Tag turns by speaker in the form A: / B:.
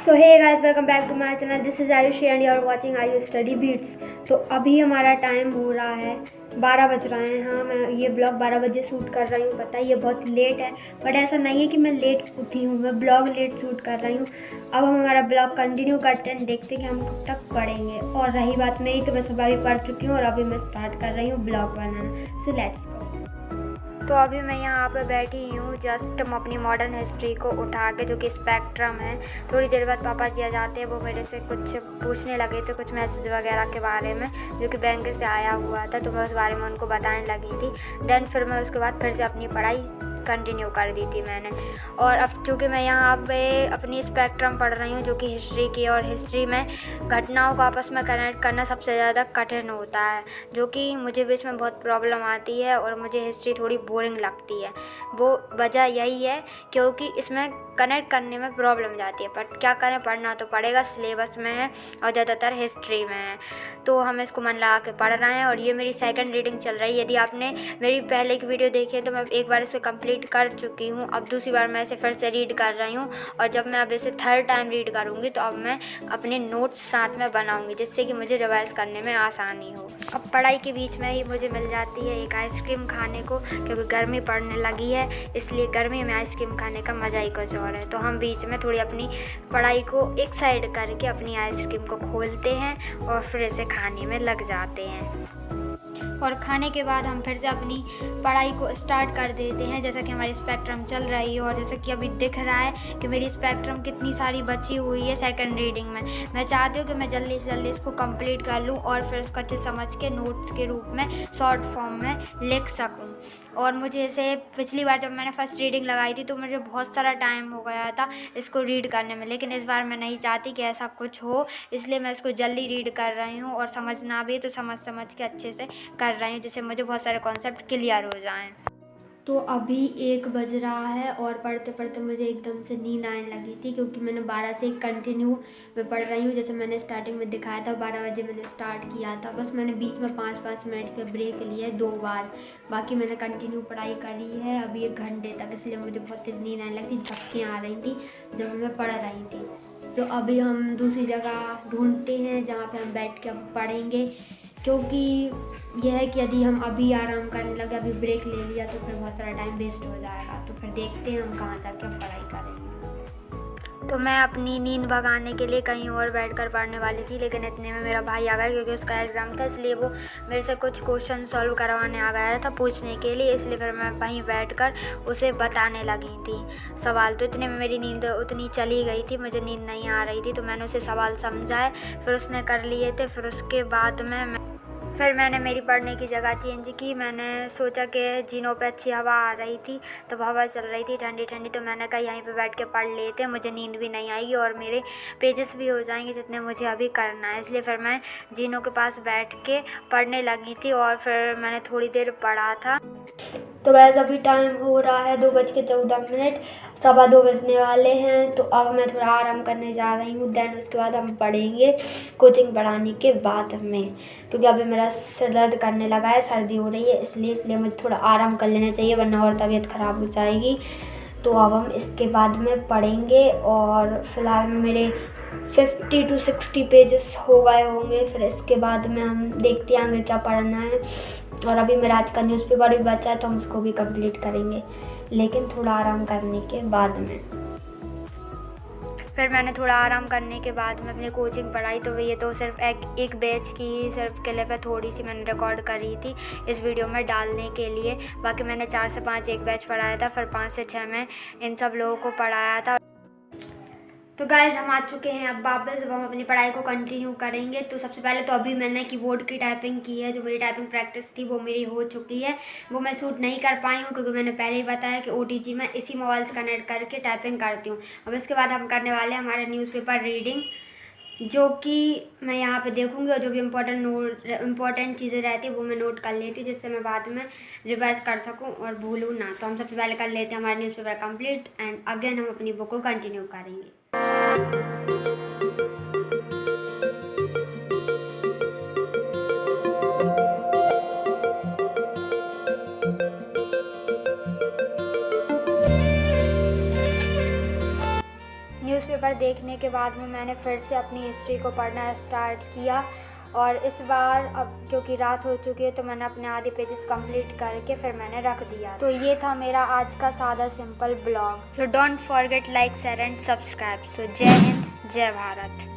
A: So hey guys, welcome back to my channel. This is Ayush and you are watching Ayush study beats. तो अभी हमारा time हो रहा है 12 बज रहे हैं। हाँ, मैं ये ब्लॉग 12 बजे शूट कर रही हूँ। पता है ये बहुत लेट है, बट ऐसा नहीं है कि मैं लेट उठी हूँ, मैं ब्लॉग लेट शूट कर रही हूँ। अब हम हमारा ब्लॉग कंटिन्यू करते हैं, देखते हैं कि हम कब तक पढ़ेंगे। और रही बात मेरी, तो मैं सुबह भी पढ़ चुकी हूँ और अभी मैं स्टार्ट कर रही हूँ blog banana. So let's go. तो अभी मैं यहाँ पे बैठी हूँ, जस्ट हम अपनी मॉडर्न हिस्ट्री को उठा के, जो कि स्पेक्ट्रम है। थोड़ी देर बाद पापा जी आ जाते हैं, वो मेरे से कुछ पूछने लगे थे, कुछ मैसेज वगैरह के बारे में जो कि बैंक से आया हुआ था, तो मैं उस बारे में उनको बताने लगी थी। देन फिर मैं उसके बाद फिर से अपनी पढ़ाई कंटिन्यू कर दी थी मैंने। और अब चूँकि मैं यहाँ पे अपनी स्पेक्ट्रम पढ़ रही हूँ, जो कि हिस्ट्री की, और हिस्ट्री में घटनाओं को आपस में कनेक्ट करना सबसे ज़्यादा कठिन होता है, जो कि मुझे भी इसमें बहुत प्रॉब्लम आती है और मुझे हिस्ट्री थोड़ी बोरिंग लगती है। वो वजह यही है क्योंकि इसमें कनेक्ट करने में प्रॉब्लम जाती है, बट क्या करें, पढ़ना तो पड़ेगा, सिलेबस में है और ज़्यादातर हिस्ट्री में है, तो हम इसको मन लगा के पढ़ रहे हैं। और ये मेरी सेकंड रीडिंग चल रही है। यदि आपने मेरी पहले की वीडियो देखी है तो मैं एक बार इसे कंप्लीट कर चुकी हूँ, अब दूसरी बार मैं इसे फिर से रीड कर रही हूँ। और जब मैं अब इसे थर्ड टाइम रीड करूँगी तो अब मैं अपने नोट्स साथ में बनाऊँगी, जिससे कि मुझे रिवाइज करने में आसानी हो। अब पढ़ाई के बीच में ही मुझे मिल जाती है एक आइसक्रीम खाने को, क्योंकि गर्मी पड़ने लगी है, इसलिए गर्मी में आइसक्रीम खाने का मज़ा ही कुछ और है। तो हम बीच में थोड़ी अपनी पढ़ाई को एक साइड करके अपनी आइसक्रीम को खोलते हैं और फिर इसे खाने में लग जाते हैं। और खाने के बाद हम फिर से अपनी पढ़ाई को स्टार्ट कर देते हैं, जैसा कि हमारी स्पेक्ट्रम चल रही है। और जैसा कि अभी दिख रहा है कि मेरी स्पेक्ट्रम कितनी सारी बची हुई है सेकंड रीडिंग में। मैं चाहती हूँ कि मैं जल्दी से जल्दी इसको कंप्लीट कर लूँ और फिर इसको अच्छे समझ के नोट्स के रूप में शॉर्ट फॉर्म में लिख सकूँ। और मुझे इसे पिछली बार जब मैंने फर्स्ट रीडिंग लगाई थी तो मुझे बहुत सारा टाइम हो गया था इसको रीड करने में, लेकिन इस बार मैं नहीं चाहती कि ऐसा कुछ हो, इसलिए मैं इसको जल्दी रीड कर रही हूँ। और समझना भी तो समझ के अच्छे से कर रही हूँ, जिससे मुझे बहुत सारे कॉन्सेप्ट क्लियर हो जाएं। तो अभी 1 बज रहा है और पढ़ते पढ़ते मुझे एकदम से नींद आने लगी थी, क्योंकि मैंने 12 से कंटिन्यू मैं पढ़ रही हूँ। जैसे मैंने स्टार्टिंग में दिखाया था 12 बजे मैंने स्टार्ट किया था, बस मैंने बीच में 5-5 मिनट के ब्रेक लिए 2 बार, बाकी मैंने कंटिन्यू पढ़ाई करी है अभी 1 घंटे तक। इसलिए मुझे बहुत तेज़ नींद आने लगी थी, झपकियाँ आ रही थी जब मैं पढ़ रही थी। तो अभी हम दूसरी जगह ढूंढते हैं जहाँ पे हम बैठ के अब पढ़ेंगे, क्योंकि यह है कि यदि हम अभी आराम करने लगे, अभी ब्रेक ले लिया, तो फिर बहुत सारा टाइम वेस्ट हो जाएगा। तो फिर देखते हैं हम कहाँ जाके अब पढ़ाई करेंगे। तो मैं अपनी नींद भगाने के लिए कहीं और बैठकर पढ़ने वाली थी, लेकिन इतने में मेरा भाई आ गया, क्योंकि उसका एग्ज़ाम था, इसलिए वो मेरे से कुछ क्वेश्चन सॉल्व करवाने आ गया था पूछने के लिए। इसलिए फिर मैं वहीं बैठकर उसे बताने लगी थी सवाल। तो इतने में मेरी नींद उतनी चली गई थी, मुझे नींद नहीं आ रही थी, तो मैंने उसे सवाल समझाए, फिर उसने कर लिए थे। फिर उसके बाद में फिर मैंने मेरी पढ़ने की जगह चेंज की। मैंने सोचा कि जीनों पे अच्छी हवा आ रही थी, तो हवा चल रही थी ठंडी ठंडी, तो मैंने कहा यहीं पे बैठ के पढ़ लेते हैं, मुझे नींद भी नहीं आएगी और मेरे पेजेस भी हो जाएंगे जितने मुझे अभी करना है। इसलिए फिर मैं जीनों के पास बैठ के पढ़ने लगी थी और फिर मैंने थोड़ी देर पढ़ा था। तो गैस अभी टाइम हो रहा है 2:14, 2:15 बजने वाले हैं। तो अब मैं थोड़ा आराम करने जा रही हूँ, देन उसके बाद हम पढ़ेंगे कोचिंग पढ़ाने के बाद में, क्योंकि अभी मेरा सिर दर्द करने लगा है, सर्दी हो रही है, इसलिए मुझे थोड़ा आराम कर लेना चाहिए, वरना और तबीयत ख़राब हो जाएगी। तो अब हम इसके बाद में पढ़ेंगे। और फ़िलहाल मेरे 50 to 60 पेजेस हो गए होंगे। फिर इसके बाद में हम देखते आगे क्या पढ़ना है। और अभी मेरा आज का न्यूज़पेपर भी बचा है, तो हम उसको भी कंप्लीट करेंगे, लेकिन थोड़ा आराम करने के बाद में। फिर मैंने थोड़ा आराम करने के बाद में अपनी कोचिंग पढ़ाई। तो ये तो सिर्फ एक बैच की ही सिर्फ के लिए पे थोड़ी सी मैंने रिकॉर्ड करी थी इस वीडियो में डालने के लिए। बाकी मैंने 4 से 5 एक बैच पढ़ाया था, फिर 5 से 6 में इन सब लोगों को पढ़ाया था। तो गाइस हम आ चुके हैं अब वापस, अब हम अपनी पढ़ाई को कंटिन्यू करेंगे। तो सबसे पहले तो अभी मैंने कीबोर्ड की टाइपिंग की है, जो मेरी टाइपिंग प्रैक्टिस थी वो मेरी हो चुकी है। वो मैं शूट नहीं कर पाई हूँ, क्योंकि मैंने पहले ही बताया कि OTG में इसी मोबाइल से कनेक्ट करके टाइपिंग करती हूँ। अब इसके बाद हम करने वाले हैं हमारे न्यूज़पेपर रीडिंग, जो कि मैं यहाँ पे देखूँगी, और जो भी इम्पोर्टेंट चीज़ें रहती है वो मैं नोट कर लेती हूँ, जिससे मैं बाद में रिवाइज कर सकूँ और भूलूँ ना। तो हम सबसे पहले कर लेते हैं हमारा न्यूज़पेपर कंप्लीट, एंड अगेन हम अपनी बुक को कंटिन्यू करेंगे। न्यूज़पेपर देखने के बाद में मैंने फिर से अपनी हिस्ट्री को पढ़ना स्टार्ट किया और इस बार अब क्योंकि रात हो चुकी है तो मैंने अपने आधे पेजेस कंप्लीट करके फिर मैंने रख दिया। तो ये था मेरा आज का सादा simple blog. So don't forget like share and subscribe. So Jai Hind, जय भारत।